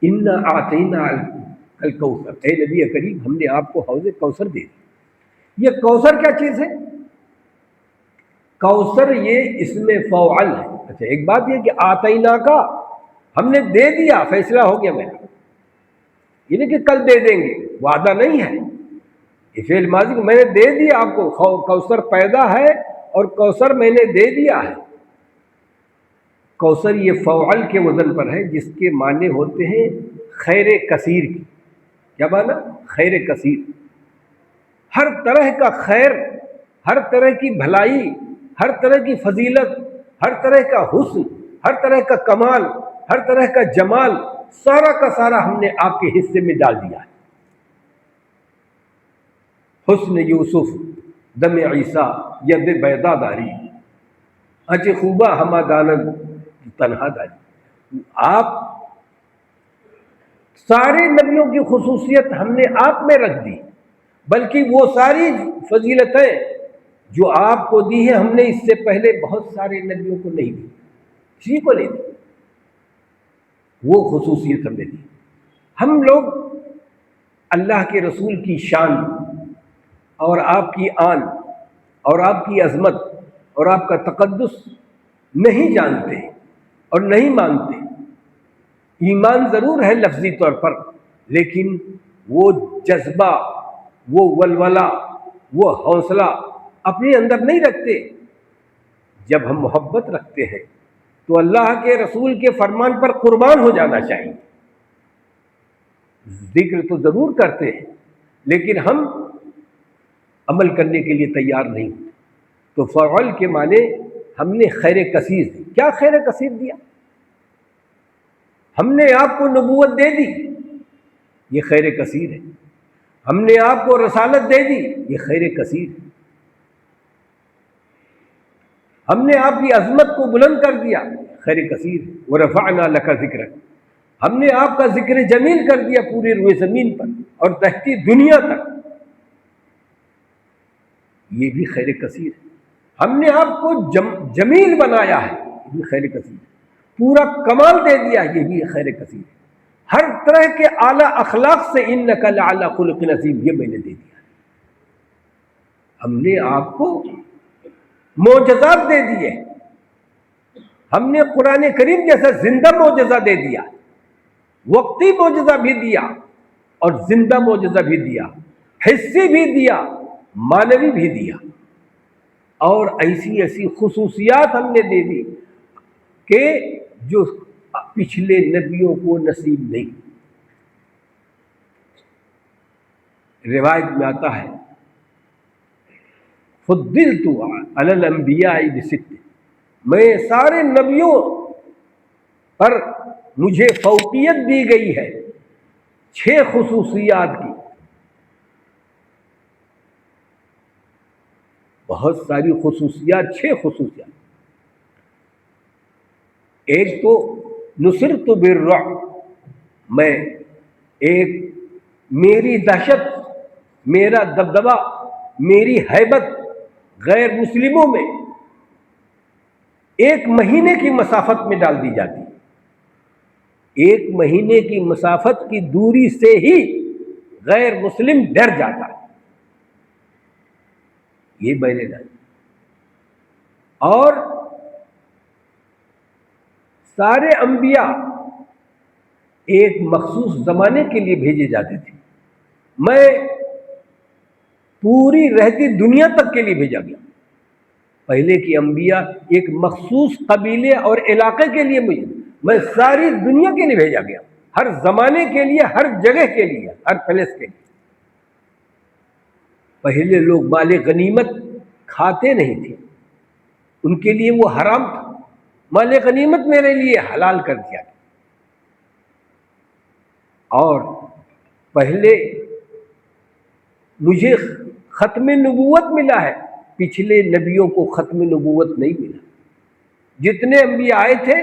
انا اعطینا الکوثر، اے نبی کریم ہم نے آپ کو حوض کوثر دے دی۔ یہ کوثر کیا چیز ہے؟ کوثر یہ اسم فاعل ہے۔ اچھا ایک بات یہ کہ آتینا کا ہم نے دے دیا، فیصلہ ہو گیا میرا، یہ نہیں کہ کل دے دیں گے، وعدہ نہیں ہے، یہ فعل ماضی کو میں نے دے دیا آپ کو، کوثر پیدا ہے اور کوثر میں نے دے دیا ہے۔ کوثر یہ فعل کے وزن پر ہے، جس کے معنی ہوتے ہیں خیر کثیر کی۔ کیا معنی؟ خیر کثیر، ہر طرح کا خیر، ہر طرح کی بھلائی، ہر طرح کی فضیلت، ہر طرح کا حسن، ہر طرح کا کمال، ہر طرح کا جمال، سارا کا سارا ہم نے آپ کے حصے میں ڈال دیا ہے۔ حسن یوسف دم عیسیٰ ید بیضا داری، اچ خوبہ ہما دانند تنہا داری۔ آپ سارے نبیوں کی خصوصیت ہم نے آپ میں رکھ دی، بلکہ وہ ساری فضیلتیں جو آپ کو دی ہیں ہم نے اس سے پہلے بہت سارے نبیوں کو نہیں دی، کسی کو نہیں دی، وہ خصوصیت ہم نے دی۔ ہم لوگ اللہ کے رسول کی شان اور آپ کی آن اور آپ کی عظمت اور آپ کا تقدس نہیں جانتے اور نہیں مانتے۔ ایمان ضرور ہے لفظی طور پر، لیکن وہ جذبہ، وہ ولولہ، وہ حوصلہ اپنے اندر نہیں رکھتے۔ جب ہم محبت رکھتے ہیں تو اللہ کے رسول کے فرمان پر قربان ہو جانا چاہیے۔ ذکر تو ضرور کرتے ہیں لیکن ہم عمل کرنے کے لیے تیار نہیں ہوتے۔ تو فعل کے معنی ہم نے خیر کثیر دی۔ کیا خیر کثیر دیا؟ ہم نے آپ کو نبوت دے دی، یہ خیر کثیر ہے۔ ہم نے آپ کو رسالت دے دی، یہ خیر کثیر ہے۔ ہم نے آپ کی عظمت کو بلند کر دیا، خیر کثیر ہے۔ وَرَفَعْنَا لَكَ ذِكْرَكَ، ہم نے آپ کا ذکر جمیل کر دیا پوری روئے زمین پر اور تحتی دنیا تک، یہ بھی خیر کثیر ہے۔ ہم نے آپ کو جمیل بنایا ہے، یہ بھی خیر کثیر ہے۔ پورا کمال دے دیا، یہ بھی خیر کثیر ہے۔ ہر طرح کے اعلیٰ اخلاق سے اِنَّكَ لَعَلَىٰ خُلُقٍ عَظِيمٍ، یہ میں نے دے دیا۔ ہم نے آپ کو معجزات دے دیے، ہم نے قرآن کریم جیسا زندہ معجزہ دے دیا، وقتی معجزہ بھی دیا اور زندہ معجزہ بھی دیا، حصی بھی دیا، معنوی بھی دیا، اور ایسی ایسی خصوصیات ہم نے دے دی کہ جو پچھلے نبیوں کو نصیب نہیں۔ روایت میں آتا ہے فضلت علی الانبیاء بست، میں سارے نبیوں پر مجھے فوقیت دی گئی ہے 6 خصوصیات کی۔ بہت ساری خصوصیات، 6 خصوصیات۔ ایک تو نصرت بالرعب، میں ایک میری دہشت، میرا دبدبہ، میری ہیبت غیر مسلموں میں 1 مہینے کی مسافت میں ڈال دی جاتی ہے۔ 1 مہینے کی مسافت کی دوری سے ہی غیر مسلم ڈر جاتا ہے، یہ میں نے ڈالا۔ اور سارے انبیاء ایک مخصوص زمانے کے لیے بھیجے جاتے تھے، میں پوری رہتی دنیا تک کے لیے بھیجا گیا۔ پہلے کی انبیاء ایک مخصوص قبیلے اور علاقے کے لیے میں ساری دنیا کے لیے بھیجا گیا، ہر زمانے کے لیے، ہر جگہ کے لیے، ہر پلیس کے لیے۔ پہلے لوگ مال غنیمت کھاتے نہیں تھے، ان کے لیے وہ حرام تھا، مال غنیمت میرے لیے حلال کر دیا گیا۔ اور پہلے مجھے ختم نبوت ملا ہے، پچھلے نبیوں کو ختم نبوت نہیں ملا۔ جتنے انبیاء آئے تھے،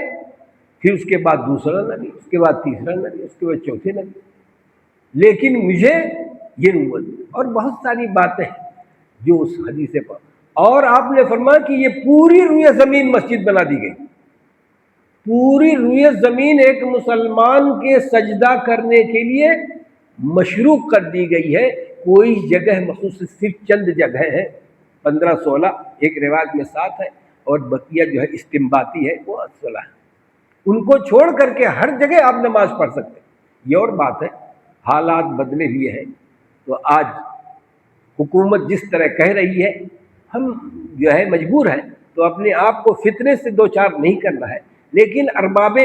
پھر اس کے بعد دوسرا نبی، اس کے بعد تیسرا نبی، اس کے بعد چوتھے نبی، لیکن مجھے یہ نبوت ملی۔ اور بہت ساری باتیں ہیں جو اس حدیث پر، اور آپ نے فرمایا کہ یہ پوری روئے زمین مسجد بنا دی گئی۔ پوری روئے زمین ایک مسلمان کے سجدہ کرنے کے لیے مشروع کر دی گئی ہے. کوئی جگہ مخصوص صرف چند جگہ ہیں، 15-16 ایک روایت میں 7 ہے، اور بقیہ جو ہے استنباطی ہے وہ 16 ہے. ان کو چھوڑ کر کے ہر جگہ آپ نماز پڑھ سکتے ہیں. یہ اور بات ہے حالات بدلے ہوئے ہیں، تو آج حکومت جس طرح کہہ رہی ہے ہم جو ہے مجبور ہیں، تو اپنے آپ کو فتنے سے دو چار نہیں کرنا ہے، لیکن ارباب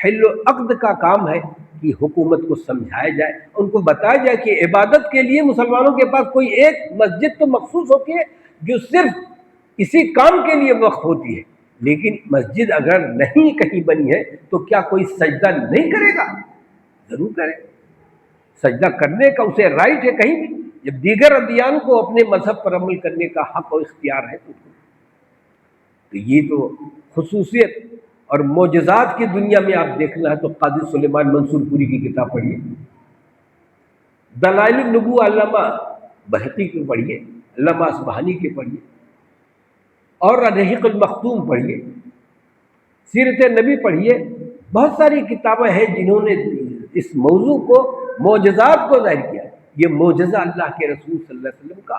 حل و عقد کا کام ہے کہ حکومت کو سمجھایا جائے، ان کو بتایا جائے کہ عبادت کے لیے مسلمانوں کے پاس کوئی ایک مسجد تو مخصوص ہوتی ہے جو صرف اسی کام کے لیے وقف ہوتی ہے، لیکن مسجد اگر نہیں کہیں بنی ہے تو کیا کوئی سجدہ نہیں کرے گا؟ ضرور کرے. سجدہ کرنے کا اسے رائٹ ہے کہیں بھی. جب دیگر ادیان کو اپنے مذہب پر عمل کرنے کا حق و اختیار ہے تو یہ تو خصوصیت اور معجزات کی دنیا میں آپ دیکھنا ہے تو قاضی سلیمان منصور پوری کی کتاب پڑھیے، دلائل النبوہ علامہ بہقی کی پڑھیے، علامہ اصبہانی کے پڑھیے، اور الرحیق المختوم پڑھیے، سیرت نبی پڑھیے. بہت ساری کتابیں ہیں جنہوں نے اس موضوع کو معجزات کو ظاہر کیا ہے. یہ معجزہ اللہ کے رسول صلی اللہ علیہ وسلم کا